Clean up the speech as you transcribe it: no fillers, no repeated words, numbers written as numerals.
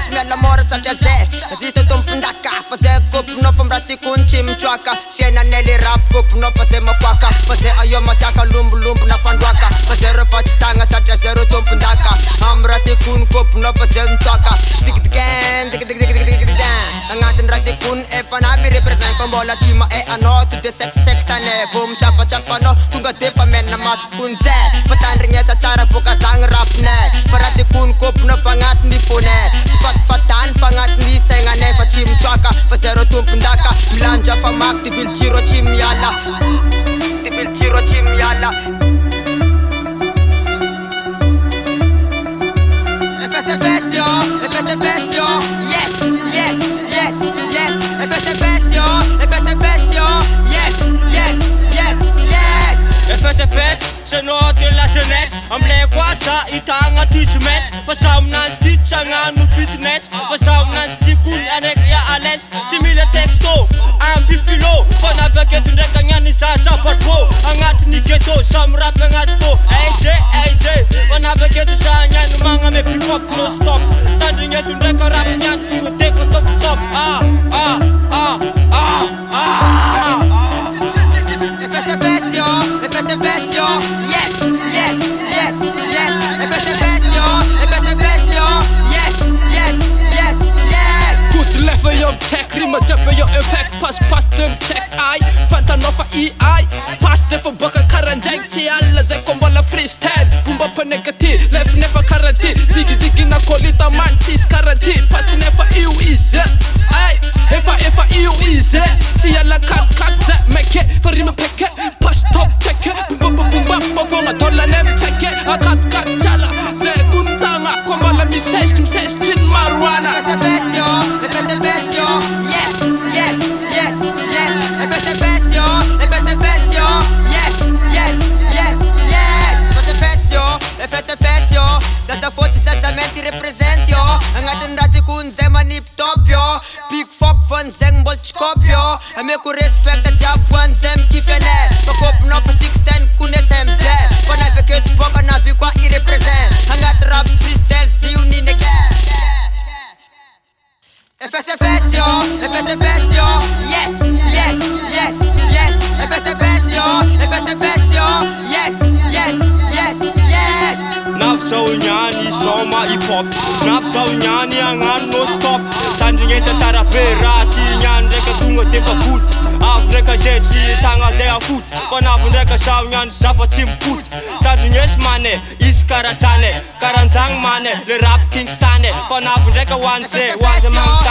Smälla morgon så att jag ser dit och tumpendacka. Får se kuppen och får mratti kun chimchwaka. Fjena nelly rap kuppen och får se mafaka. Får se ayoma saka lumbu lumbu na fandwaka. Får se röfachitanga så att jag ser tumpendacka. Amrati kun kuppen och får se mchwaka. Digitigan, digitigan. Angatin rati kun e fanabi represent. Kombola chima e ano to the sex sektane. Boom chapa chapa no tunga defa men na mas kun se. Fatandring sa cara buka sang rap ne. Farati kun kuppen och fangat ni fone. Fatan fangat ni sengane fa chim chwaka fa zero tumpendaka milanja fa mak ti vil chiro chim yala ti vil chiro chim yala FSFS yo yes yes yes yes FSFS yo yes yes yes yes FSFS c'est notre la jeunesse amle kwasa itanga tismes fa samnan stitchanga no fitness fa samnan stikun anek ya ales simile texto ambi filo fa navigate ndeka nyani sasa patpo angat ni ghetto sam rap ngat fo aise fa navigate sa nyani manga me pick up no stop tandringa sundeka rap nyan tungo teko top top FSFS yo yes yes yes yes FSFS yo yes yes yes yes Good level yo check rima jabbe yo impact pass them check I fanta no fa EI pass them for baka karanjang ti alla ze kombola freestyle bumba pa negative left never karate zigi na kolita mantis karate pass never you is ai if you is ti alla cut za make it for rima peke pass top check bumba bavonga dolla nem check it cut chala ze kuntanga kombola mi sestim marijuana FSFS yo yes yes yes yes FSFS yo yes yes yes yes FSFS yo sasa 40 sasa menti represent yo angatin rati kun zema nip top yo big fuck van zeng bolchkop yo ame ku respect a job one zem kifene pakop no for 610 kun SMD for navigate boka na vi kwa I represent angat rap freestyle see you need again FSFS yo yes yes yes yes FSFS yo yes yes yes yes Nafsa unyani soma hip hop Nafsa unyani angan no stop Tandringa sa cara berati nyan reka tungo tefa put Af reka jetsi tanga dea foot Panaf reka sa unyan safa chimput Tandringa mane iskarasane Karanjang mane le rap kingstane Panaf reka wanse wanse mang